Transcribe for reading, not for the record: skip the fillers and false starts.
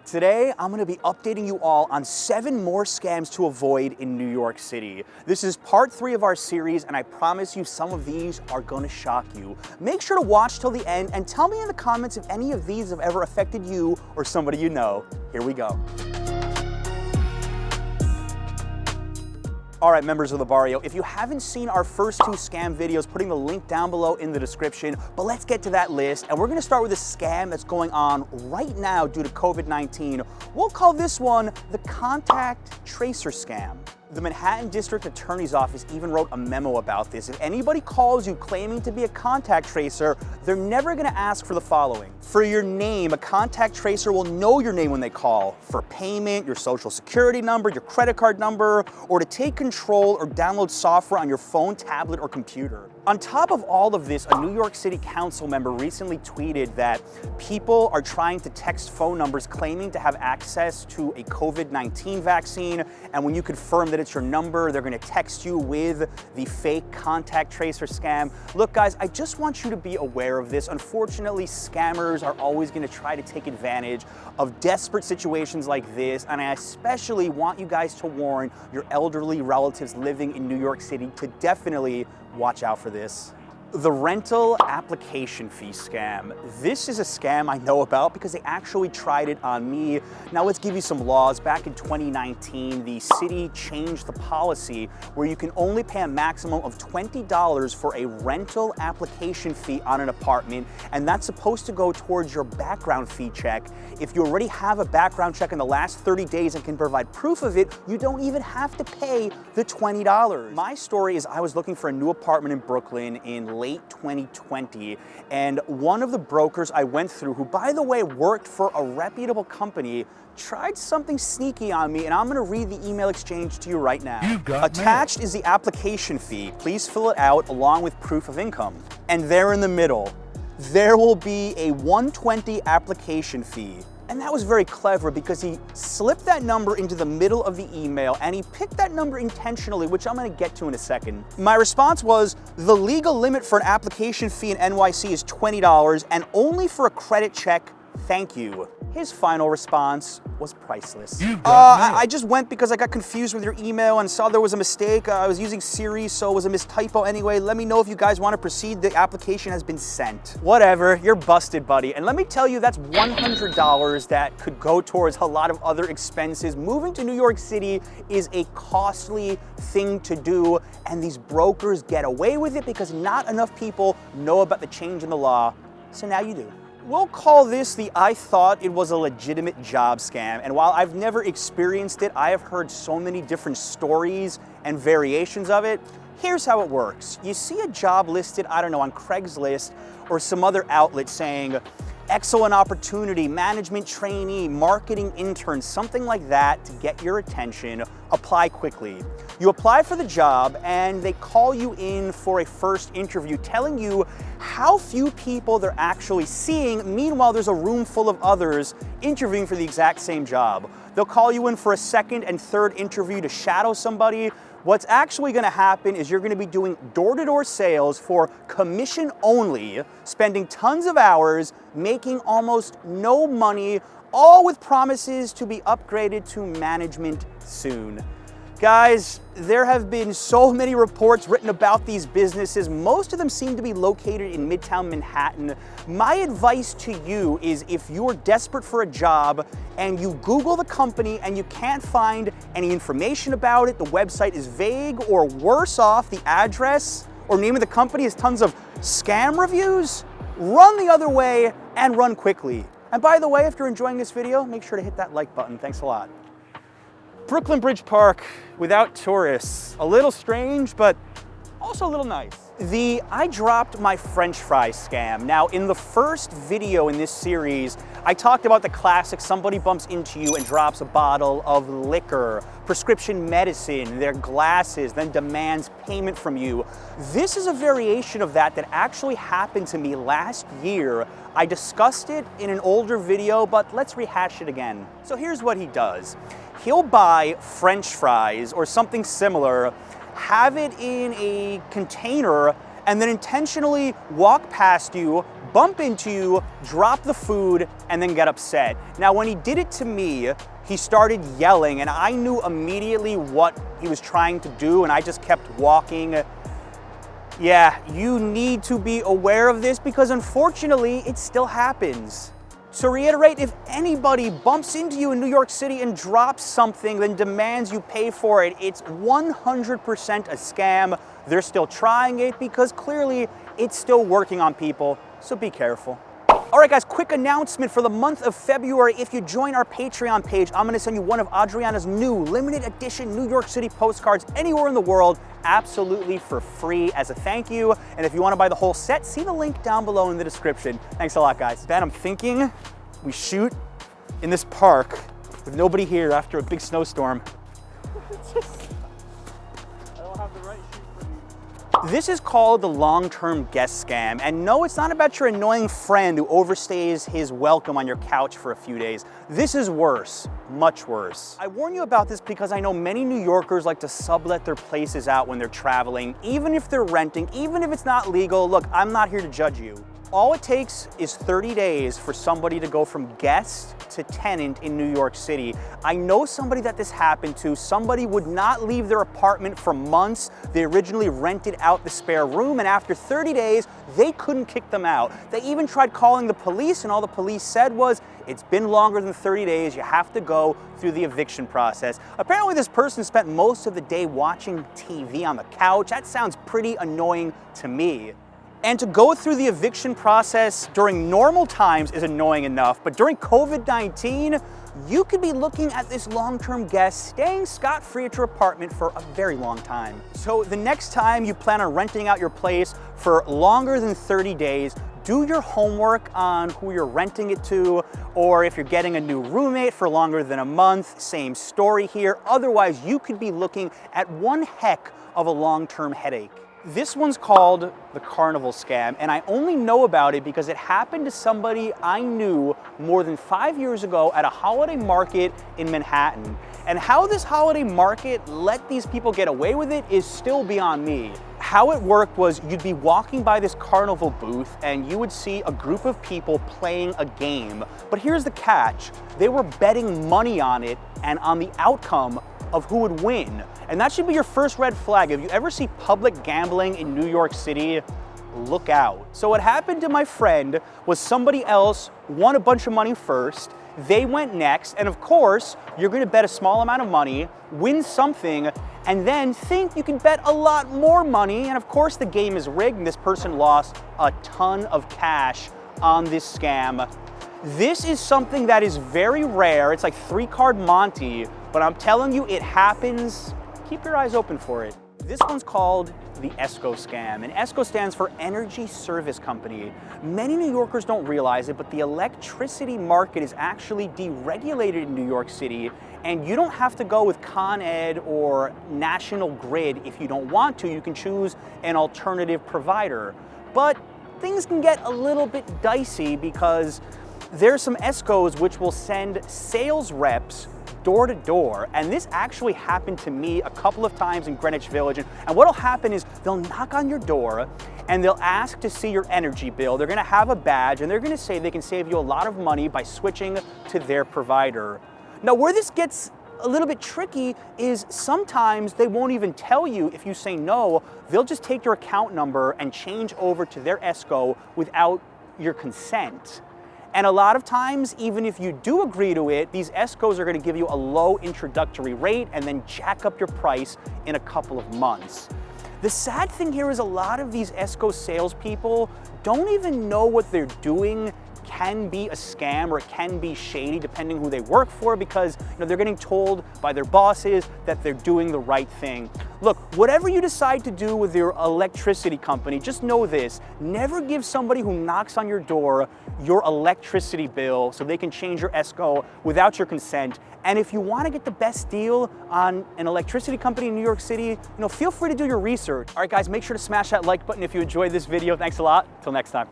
Today, I'm going to be updating you all on 7 more scams to avoid in New York City. This is part 3 of our series, and I promise you some of these are going to shock you. Make sure to watch till the end and tell me in the comments if any of these have ever affected you or somebody you know. Here we go. All right, members of the barrio, if you haven't seen our first 2 scam videos, putting the link down below in the description, but let's get to that list. And we're gonna start with a scam that's going on right now due to COVID-19. We'll call this one the contact tracer scam. The Manhattan District Attorney's Office even wrote a memo about this. If anybody calls you claiming to be a contact tracer, they're never gonna ask for the following. For your name, a contact tracer will know your name when they call. For payment, your social security number, your credit card number, or to take control or download software on your phone, tablet, or computer. On top of all of this, a New York City council member recently tweeted that people are trying to text phone numbers claiming to have access to a COVID-19 vaccine, and when you confirm that it's your number, they're gonna text you with the fake contact tracer scam. Look guys, I just want you to be aware of this. Unfortunately, scammers are always gonna try to take advantage of desperate situations like this, and I especially want you guys to warn your elderly relatives living in New York City to definitely watch out for this. The rental application fee scam. This is a scam I know about because they actually tried it on me. Now let's give you some laws. Back in 2019, the city changed the policy where you can only pay a maximum of $20 for a rental application fee on an apartment, and that's supposed to go towards your background fee check. If you already have a background check in the last 30 days and can provide proof of it, you don't even have to pay the $20. My story is I was looking for a new apartment in Brooklyn in late 2020, and one of the brokers I went through, who by the way worked for a reputable company, tried something sneaky on me, and I'm gonna read the email exchange to you right now. Attached is the application fee. Please fill it out along with proof of income. And there in the middle, there will be a $120 application fee. And that was very clever because he slipped that number into the middle of the email, and he picked that number intentionally, which I'm gonna get to in a second. My response was, the legal limit for an application fee in NYC is $20 and only for a credit check, thank you. His final response was priceless. I just went because I got confused with your email and saw there was a mistake. I was using Siri, so it was a mistypo anyway. Let me know if you guys want to proceed. The application has been sent. Whatever, you're busted, buddy. And let me tell you, that's $100 that could go towards a lot of other expenses. Moving to New York City is a costly thing to do, and these brokers get away with it because not enough people know about the change in the law, so now you do. We'll call this the I thought it was a legitimate job scam, and while I've never experienced it, I have heard so many different stories and variations of it. Here's how it works. You see a job listed, I don't know, on Craigslist or some other outlet saying, excellent opportunity, management trainee, marketing intern, something like that to get your attention. Apply quickly. You apply for the job and they call you in for a first interview telling you how few people they're actually seeing. Meanwhile, there's a room full of others interviewing for the exact same job. They'll call you in for a second and third interview to shadow somebody. What's actually gonna happen is you're gonna be doing door-to-door sales for commission only, spending tons of hours, making almost no money, all with promises to be upgraded to management soon. Guys, there have been so many reports written about these businesses. Most of them seem to be located in Midtown Manhattan. My advice to you is if you're desperate for a job and you Google the company and you can't find any information about it, the website is vague, or worse off, the address or name of the company has tons of scam reviews, run the other way and run quickly. And by the way, if you're enjoying this video, make sure to hit that like button. Thanks a lot. Brooklyn Bridge Park without tourists. A little strange, but also a little nice. The I dropped my French fry scam. Now, in the first video in this series, I talked about the classic somebody bumps into you and drops a bottle of liquor, prescription medicine, their glasses, then demands payment from you. This is a variation of that actually happened to me last year. I discussed it in an older video, but let's rehash it again. So here's what he does. He'll buy French fries or something similar, have it in a container, and then intentionally walk past you, bump into you, drop the food, and then get upset. Now, when he did it to me, he started yelling, and I knew immediately what he was trying to do, and I just kept walking. Yeah, you need to be aware of this because unfortunately, it still happens. To reiterate, if anybody bumps into you in New York City and drops something, then demands you pay for it, it's 100% a scam. They're still trying it because clearly it's still working on people, so be careful. All right, guys, quick announcement for the month of February. If you join our Patreon page, I'm gonna send you one of Adriana's new limited edition New York City postcards anywhere in the world, absolutely for free as a thank you. And if you wanna buy the whole set, see the link down below in the description. Thanks a lot, guys. Ben, I'm thinking we shoot in this park with nobody here after a big snowstorm. I don't have the right shoot for you. This is called the long-term guest scam. And no, it's not about your annoying friend who overstays his welcome on your couch for a few days. This is worse, much worse. I warn you about this because I know many New Yorkers like to sublet their places out when they're traveling, even if they're renting, even if it's not legal. Look, I'm not here to judge you. All it takes is 30 days for somebody to go from guest to tenant in New York City. I know somebody that this happened to. Somebody would not leave their apartment for months. They originally rented out the spare room, and after 30 days, they couldn't kick them out. They even tried calling the police, and all the police said was, it's been longer than 30 days, you have to go through the eviction process. Apparently this person spent most of the day watching TV on the couch. That sounds pretty annoying to me. And to go through the eviction process during normal times is annoying enough, but during COVID-19, you could be looking at this long-term guest staying scot-free at your apartment for a very long time. So the next time you plan on renting out your place for longer than 30 days, do your homework on who you're renting it to, or if you're getting a new roommate for longer than a month, same story here. Otherwise, you could be looking at one heck of a long-term headache. This one's called the Carnival scam, and I only know about it because it happened to somebody I knew more than 5 years ago at a holiday market in Manhattan. And how this holiday market let these people get away with it is still beyond me. How it worked was you'd be walking by this Carnival booth and you would see a group of people playing a game. But here's the catch. They were betting money on it and on the outcome of who would win. And that should be your first red flag. If you ever see public gambling in New York City, look out. So what happened to my friend was somebody else won a bunch of money first, they went next, and of course, you're gonna bet a small amount of money, win something, and then think you can bet a lot more money, and of course the game is rigged, and this person lost a ton of cash on this scam. This is something that is very rare. It's like 3-card Monty, but I'm telling you, it happens. Keep your eyes open for it. This one's called the ESCO Scam, and ESCO stands for Energy Service Company. Many New Yorkers don't realize it, but the electricity market is actually deregulated in New York City, and you don't have to go with Con Ed or National Grid if you don't want to. You can choose an alternative provider. But things can get a little bit dicey because there's some ESCOs which will send sales reps door to door, and this actually happened to me a couple of times in Greenwich Village. And what'll happen is they'll knock on your door and they'll ask to see your energy bill. They're gonna have a badge and they're gonna say they can save you a lot of money by switching to their provider. Now, where this gets a little bit tricky is sometimes they won't even tell you if you say no. They'll just take your account number and change over to their ESCO without your consent. And a lot of times, even if you do agree to it, these ESCOs are gonna give you a low introductory rate and then jack up your price in a couple of months. The sad thing here is a lot of these ESCO salespeople don't even know what they're doing can be a scam or it can be shady depending who they work for, because they're getting told by their bosses that they're doing the right thing. Look, whatever you decide to do with your electricity company, just know this: never give somebody who knocks on your door your electricity bill so they can change your ESCO without your consent. And if you want to get the best deal on an electricity company in New York City, feel free to do your research. All right, guys, make sure to smash that like button if you enjoyed this video. Thanks a lot. Till next time.